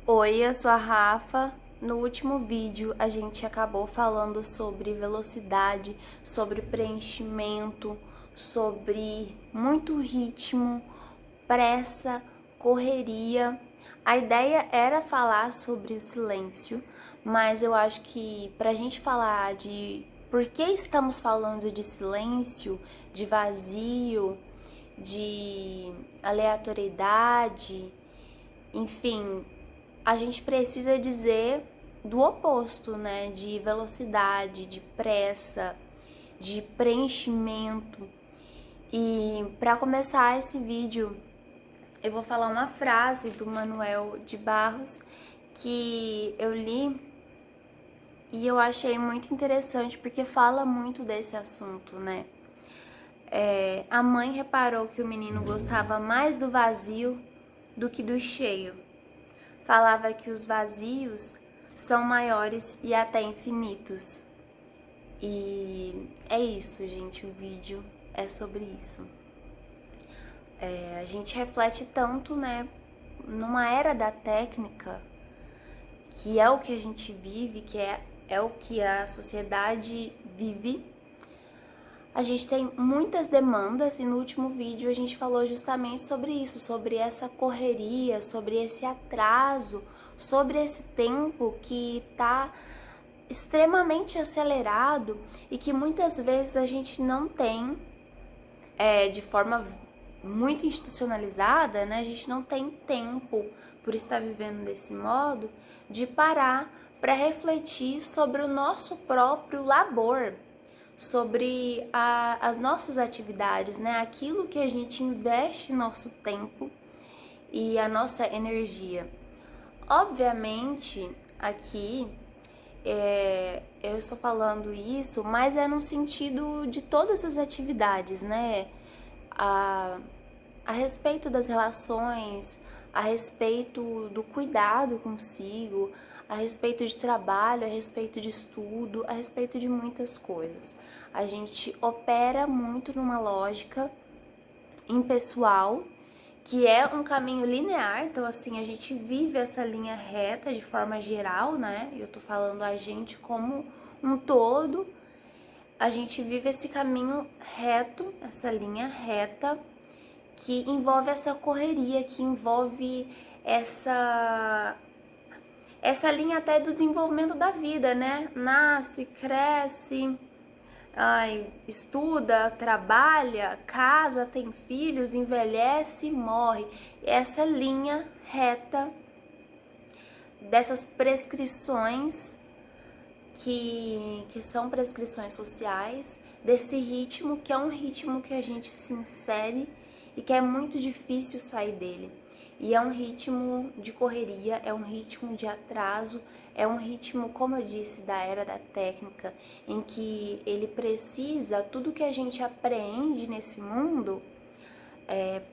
Oi, eu sou a Rafa. No último vídeo a gente acabou falando sobre velocidade, sobre preenchimento, sobre muito ritmo, pressa, correria. A ideia era falar sobre o silêncio, mas eu acho que para a gente falar de por que estamos falando de silêncio, de vazio, de aleatoriedade, enfim, a gente precisa dizer do oposto, né? De velocidade, de pressa, de preenchimento. E para começar esse vídeo, eu vou falar uma frase do Manuel de Barros que eu li e eu achei muito interessante porque fala muito desse assunto, né? A mãe reparou que o menino gostava mais do vazio do que do cheio. Falava que os vazios são maiores e até infinitos. E é isso, gente, o vídeo é sobre isso. A gente reflete tanto, né, numa era da técnica, que é o que a gente vive, que é o que a sociedade vive. A gente tem muitas demandas e no último vídeo a gente falou justamente sobre isso, sobre essa correria, sobre esse atraso, sobre esse tempo que tá extremamente acelerado e que muitas vezes a gente não tem, de forma muito institucionalizada, né? A gente não tem tempo, por estar vivendo desse modo, de parar para refletir sobre o nosso próprio labor, sobre as nossas atividades, né? Aquilo que a gente investe nosso tempo e a nossa energia. Obviamente, aqui eu estou falando isso, mas é no sentido de todas as atividades, né? A, a respeito das relações, a respeito do cuidado consigo, a respeito de trabalho, a respeito de estudo, a respeito de muitas coisas. A gente opera muito numa lógica impessoal, que é um caminho linear, então assim, a gente vive essa linha reta de forma geral, né? Eu tô falando a gente como um todo, a gente vive esse caminho reto, essa linha reta, que envolve essa correria, que envolve essa linha até do desenvolvimento da vida, né? Nasce, cresce, estuda, trabalha, casa, tem filhos, envelhece e morre. Essa linha reta dessas prescrições que são prescrições sociais, desse ritmo que é um ritmo que a gente se insere e que é muito difícil sair dele. E é um ritmo de correria, é um ritmo de atraso, é um ritmo, como eu disse, da era da técnica, em que ele precisa, tudo que a gente apreende nesse mundo,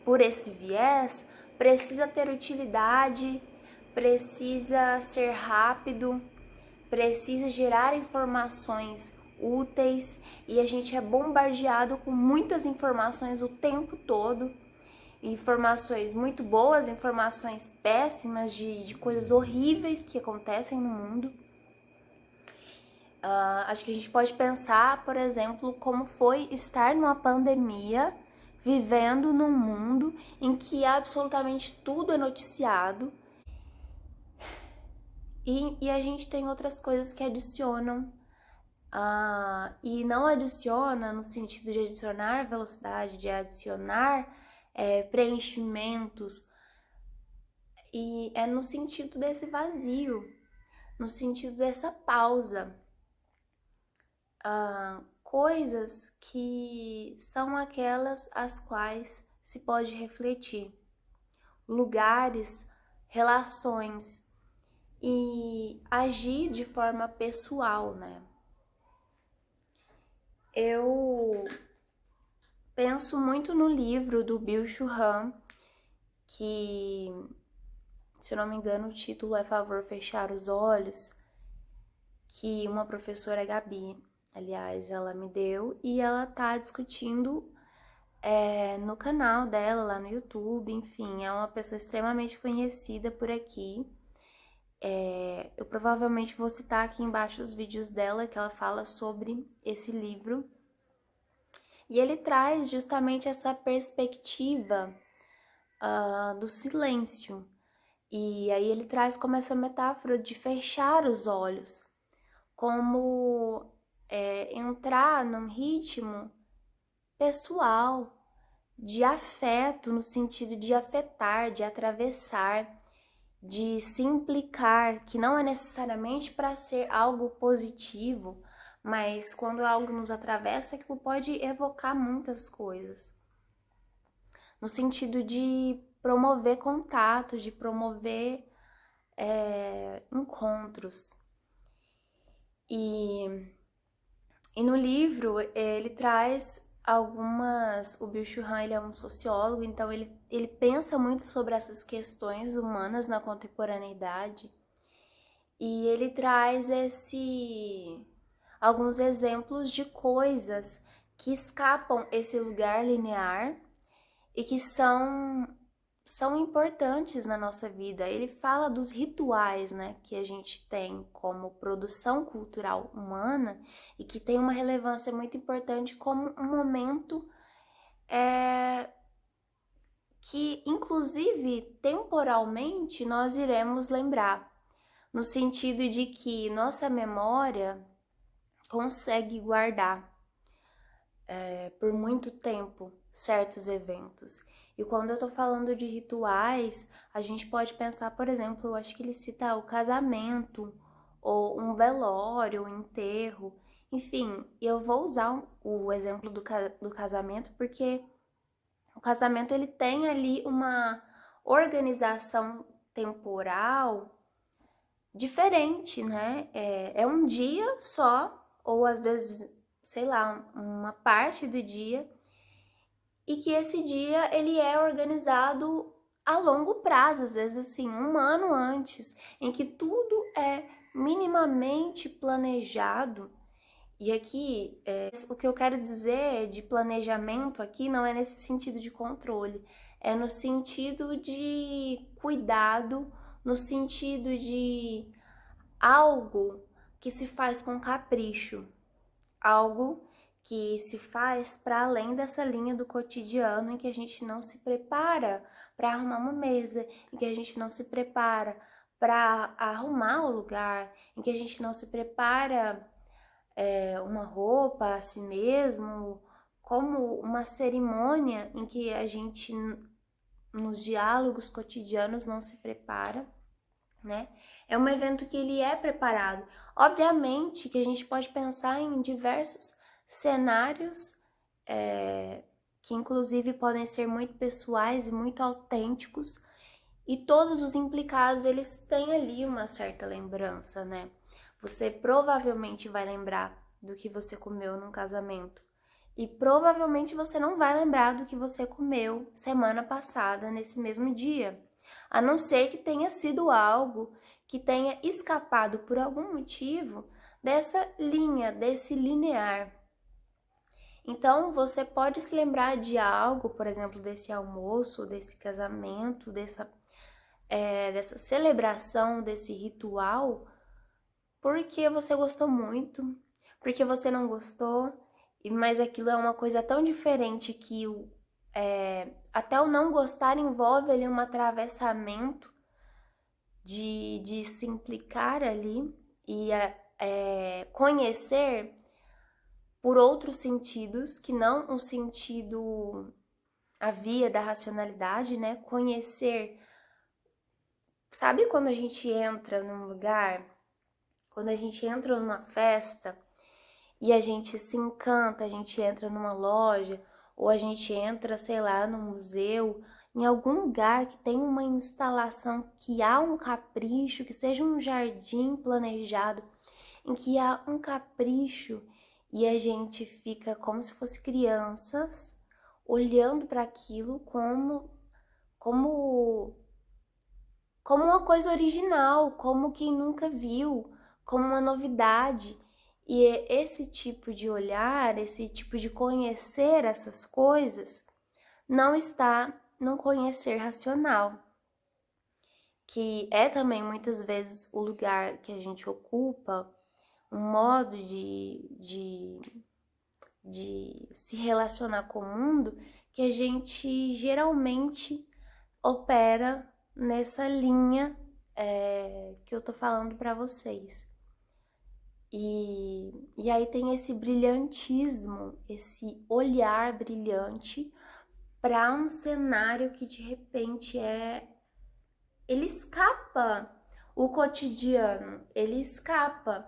por esse viés, precisa ter utilidade, precisa ser rápido, precisa gerar informações úteis e a gente é bombardeado com muitas informações o tempo todo, informações muito boas, informações péssimas de coisas horríveis que acontecem no mundo. Acho que a gente pode pensar, por exemplo, como foi estar numa pandemia, vivendo num mundo em que absolutamente tudo é noticiado e a gente tem outras coisas que adicionam. E não adiciona no sentido de adicionar velocidade, de adicionar preenchimentos, e é no sentido desse vazio, no sentido dessa pausa. Coisas que são aquelas as quais se pode refletir, lugares, relações e agir de forma pessoal, né? Eu penso muito no livro do Byung-Chul Han, que, se eu não me engano, o título é Favor Fechar os Olhos, que uma professora, Gabi, aliás, ela me deu e ela tá discutindo no canal dela, lá no YouTube, enfim, é uma pessoa extremamente conhecida por aqui. Eu provavelmente vou citar aqui embaixo os vídeos dela que ela fala sobre esse livro. E ele traz justamente essa perspectiva do silêncio. E aí ele traz como essa metáfora de fechar os olhos, como entrar num ritmo pessoal, de afeto, no sentido de afetar, de atravessar, de se implicar, que não é necessariamente para ser algo positivo, mas quando algo nos atravessa, aquilo pode evocar muitas coisas. No sentido de promover contato, de promover encontros. E no livro ele traz algumas... O Byung-Chul Han, ele é um sociólogo, então ele pensa muito sobre essas questões humanas na contemporaneidade. E ele traz alguns exemplos de coisas que escapam esse lugar linear e que são importantes na nossa vida. Ele fala dos rituais, né, que a gente tem como produção cultural humana e que tem uma relevância muito importante como um momento que, inclusive, temporalmente, nós iremos lembrar, no sentido de que nossa memória consegue guardar por muito tempo certos eventos. E quando eu tô falando de rituais, a gente pode pensar, por exemplo, eu acho que ele cita o casamento, ou um velório, um enterro, enfim. Eu vou usar o exemplo do casamento porque o casamento ele tem ali uma organização temporal diferente, né? É um dia só, ou às vezes, sei lá, uma parte do dia, e que esse dia ele é organizado a longo prazo, às vezes assim, um ano antes, em que tudo é minimamente planejado. E aqui, o que eu quero dizer de planejamento aqui não é nesse sentido de controle, é no sentido de cuidado, no sentido de algo que se faz com capricho, algo que se faz para além dessa linha do cotidiano, em que a gente não se prepara para arrumar uma mesa, em que a gente não se prepara para arrumar o lugar, em que a gente não se prepara uma roupa a si mesmo, como uma cerimônia em que a gente, nos diálogos cotidianos, não se prepara, né? É um evento que ele é preparado. Obviamente que a gente pode pensar em diversos cenários que inclusive podem ser muito pessoais e muito autênticos, e todos os implicados, eles têm ali uma certa lembrança, né? Você provavelmente vai lembrar do que você comeu num casamento, e provavelmente você não vai lembrar do que você comeu semana passada nesse mesmo dia, a não ser que tenha sido algo que tenha escapado por algum motivo dessa linha, desse linear. Então, você pode se lembrar de algo, por exemplo, desse almoço, desse casamento, dessa celebração, desse ritual, porque você gostou muito, porque você não gostou, mas aquilo é uma coisa tão diferente que até o não gostar envolve ali um atravessamento de se implicar ali e conhecer por outros sentidos, que não um sentido, a via da racionalidade, né? Conhecer. Sabe quando a gente entra num lugar, quando a gente entra numa festa e a gente se encanta, a gente entra numa loja, ou a gente entra, sei lá, num museu, em algum lugar que tem uma instalação, que há um capricho, que seja um jardim planejado, em que há um capricho e a gente fica como se fosse crianças, olhando para aquilo como uma coisa original, como quem nunca viu, como uma novidade. E esse tipo de olhar, esse tipo de conhecer essas coisas, não está num conhecer racional. que é também muitas vezes o lugar que a gente ocupa, um modo de se relacionar com o mundo, que a gente geralmente opera nessa linha que eu tô falando para vocês. E aí tem esse brilhantismo, esse olhar brilhante para um cenário que de repente ele escapa o cotidiano, ele escapa.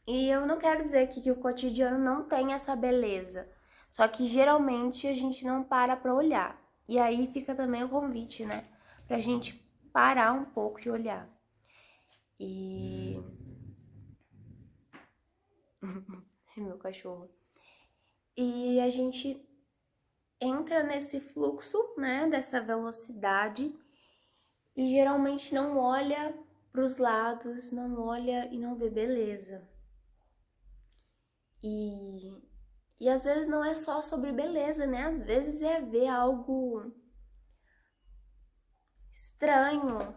E eu não quero dizer aqui que o cotidiano não tem essa beleza, só que geralmente a gente não para olhar. E aí fica também o convite, né, pra gente parar um pouco e olhar. E meu cachorro. E a gente entra nesse fluxo, né, dessa velocidade e geralmente não olha para os lados, não olha e não vê beleza. E às vezes não é só sobre beleza, né? Às vezes é ver algo estranho,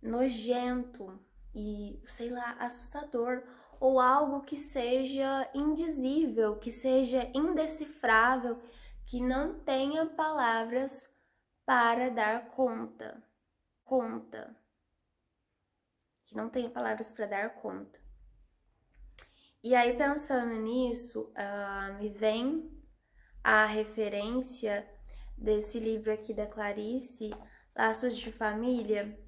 nojento e, sei lá, assustador, ou algo que seja indizível, que seja indecifrável, que não tenha palavras para dar conta, que não tenha palavras para dar conta. E aí, pensando nisso, me vem a referência desse livro aqui da Clarice, Laços de Família.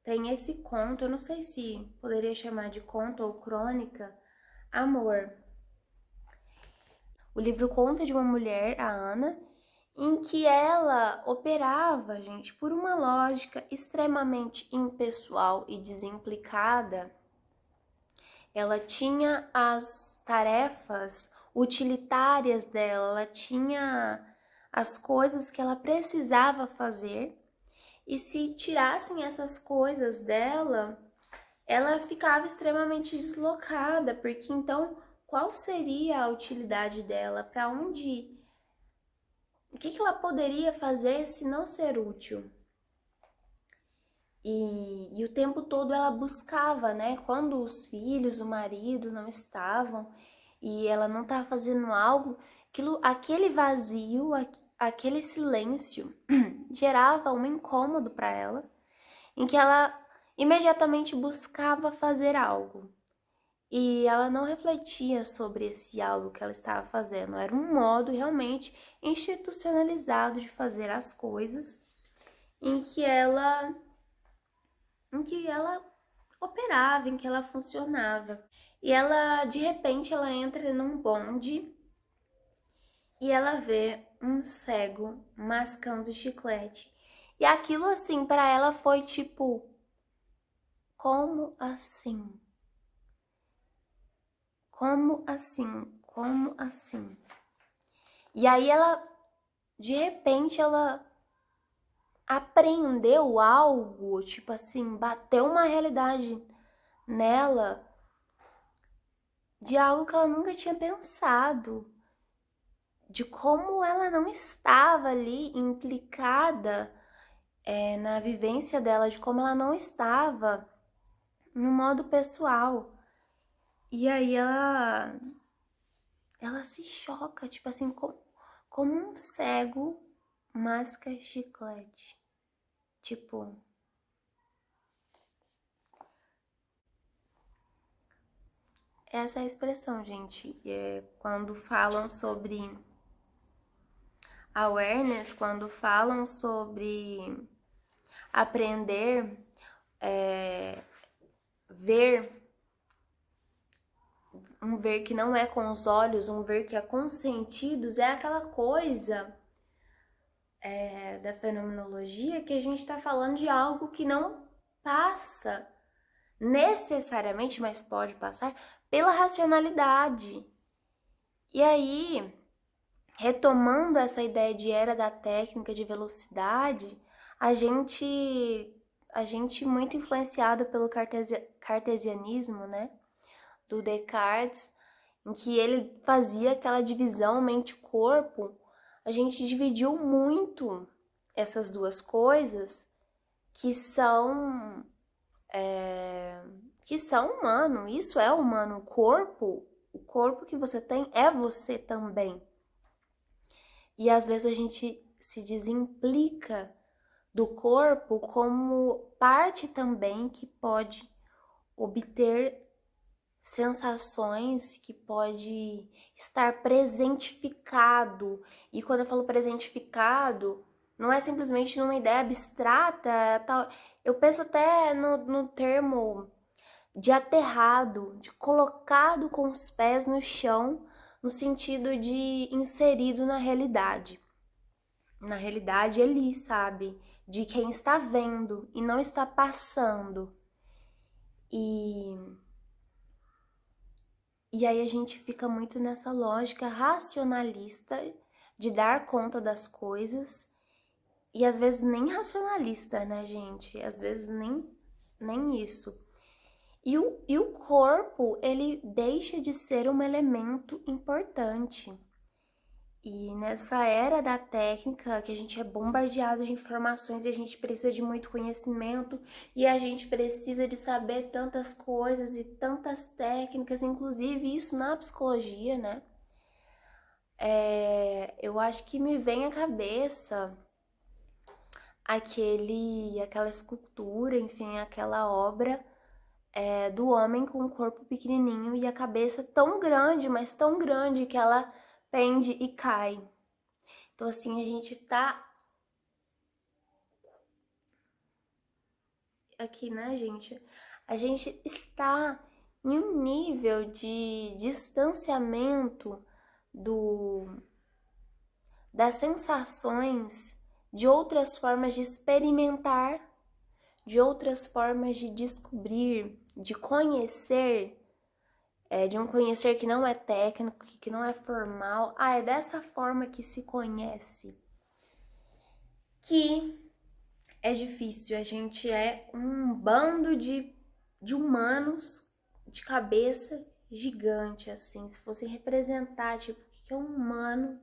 Tem esse conto, eu não sei se poderia chamar de conto ou crônica, Amor. O livro conta de uma mulher, a Ana, em que ela operava, gente, por uma lógica extremamente impessoal e desimplicada. Ela tinha as tarefas utilitárias dela, ela tinha as coisas que ela precisava fazer, e se tirassem essas coisas dela, ela ficava extremamente deslocada, porque então qual seria a utilidade dela? Para onde? O que ela poderia fazer se não ser útil? E o tempo todo ela buscava, né? Quando os filhos, o marido não estavam e ela não estava fazendo algo, aquele vazio, aquele silêncio gerava um incômodo para ela, em que ela imediatamente buscava fazer algo. E ela não refletia sobre esse algo que ela estava fazendo. Era um modo realmente institucionalizado de fazer as coisas, em que ela operava, em que ela funcionava. E ela, de repente, ela entra num bonde e ela vê um cego mascando chiclete. E aquilo assim para ela foi tipo, como assim? Como assim? Como assim? E aí ela, de repente, ela aprendeu algo, tipo assim, bateu uma realidade nela de algo que ela nunca tinha pensado, de como ela não estava ali implicada na vivência dela, de como ela não estava no modo pessoal. E aí ela se choca, tipo assim, como um cego masca chiclete. Tipo, essa é a expressão, gente. Quando falam sobre awareness, quando falam sobre aprender, ver, um ver que não é com os olhos, um ver que é com os sentidos, é aquela coisa da fenomenologia que a gente está falando de algo que não passa necessariamente, mas pode passar pela racionalidade. E aí, retomando essa ideia de era da técnica de velocidade, a gente muito influenciado pelo cartesianismo, né, do Descartes, em que ele fazia aquela divisão mente-corpo, a gente dividiu muito essas duas coisas que são humano. Isso é humano. O corpo que você tem é você também. E às vezes a gente se desimplica do corpo como parte também que pode obter sensações, que pode estar presentificado. E quando eu falo presentificado, não é simplesmente numa ideia abstrata, tal. Eu penso até no termo de aterrado, de colocado com os pés no chão, no sentido de inserido na realidade. Na realidade, ali, sabe? De quem está vendo e não está passando. E aí a gente fica muito nessa lógica racionalista de dar conta das coisas. E às vezes nem racionalista, né, gente? Às vezes nem isso. E o corpo, ele deixa de ser um elemento importante. E nessa era da técnica, que a gente é bombardeado de informações e a gente precisa de muito conhecimento e a gente precisa de saber tantas coisas e tantas técnicas, inclusive isso na psicologia, né? Eu acho que me vem à cabeça aquela escultura, enfim, aquela obra do homem com o corpo pequenininho e a cabeça tão grande, mas tão grande que ela pende e cai. Então, assim, a gente tá aqui, né, gente? A gente está em um nível de distanciamento das sensações, de outras formas de experimentar, de outras formas de descobrir, de conhecer, de um conhecer que não é técnico, que não é formal. É dessa forma que se conhece. Que é difícil, a gente é um bando de humanos de cabeça gigante, assim. Se fosse representar, tipo, o que é um humano?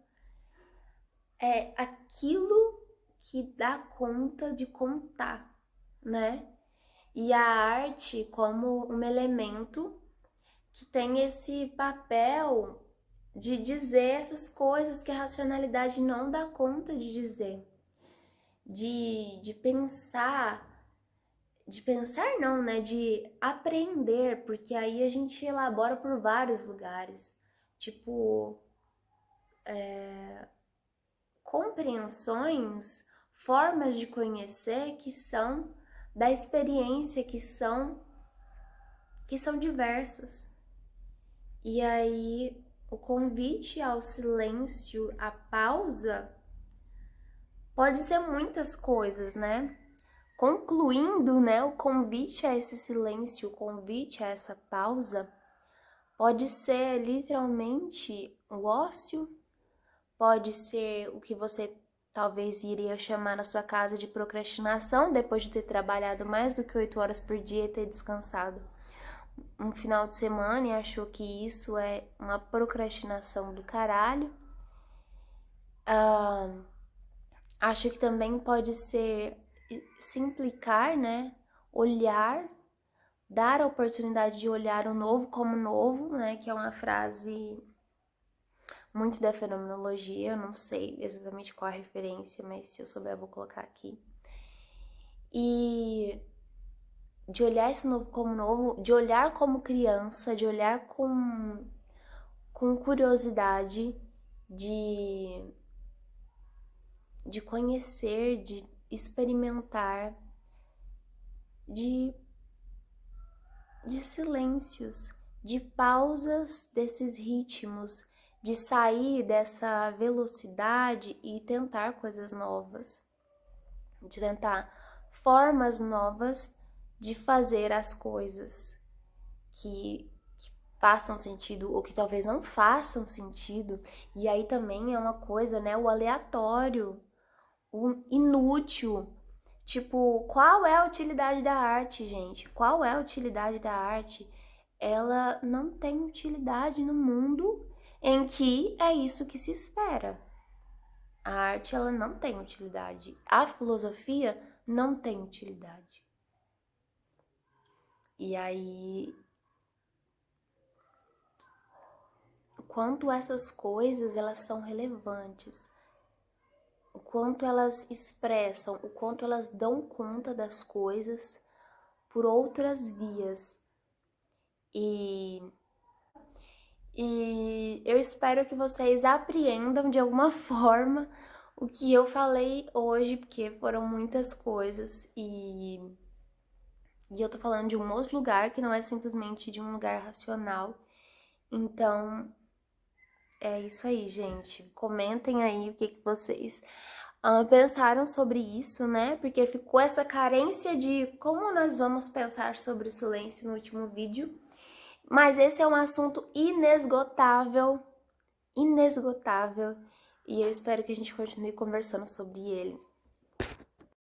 É aquilo que dá conta de contar, né? E a arte como um elemento que tem esse papel de dizer essas coisas que a racionalidade não dá conta de dizer. De pensar não, né? De aprender, porque aí a gente elabora por vários lugares. Tipo, compreensões, formas de conhecer que são da experiência, que são diversas. E aí, o convite ao silêncio, à pausa, pode ser muitas coisas, né? Concluindo, né, o convite a esse silêncio, o convite a essa pausa, pode ser literalmente o ócio, pode ser o que você talvez iria chamar na sua casa de procrastinação, depois de ter trabalhado mais do que 8 horas por dia e ter descansado um final de semana e achou que isso é uma procrastinação do caralho. Acho que também pode ser se implicar, né? Olhar, dar a oportunidade de olhar o novo como novo, né? Que é uma frase muito da fenomenologia, eu não sei exatamente qual a referência, mas se eu souber eu vou colocar aqui. E de olhar esse novo como novo, de olhar como criança, de olhar com curiosidade, de conhecer, de experimentar, de silêncios, de pausas desses ritmos, de sair dessa velocidade e tentar coisas novas, de tentar formas novas de fazer as coisas que façam sentido ou que talvez não façam sentido. E aí também é uma coisa, né, o aleatório, o inútil. Tipo, qual é a utilidade da arte, gente? Qual é a utilidade da arte? Ela não tem utilidade no mundo em que é isso que se espera. A arte, ela não tem utilidade. A filosofia não tem utilidade. E aí, o quanto essas coisas, elas são relevantes, o quanto elas expressam, o quanto elas dão conta das coisas por outras vias. E eu espero que vocês apreendam de alguma forma o que eu falei hoje, porque foram muitas coisas e eu tô falando de um outro lugar que não é simplesmente de um lugar racional. Então, é isso aí, gente. Comentem aí o que vocês pensaram sobre isso, né? Porque ficou essa carência de como nós vamos pensar sobre o silêncio no último vídeo. Mas esse é um assunto inesgotável, inesgotável, e eu espero que a gente continue conversando sobre ele.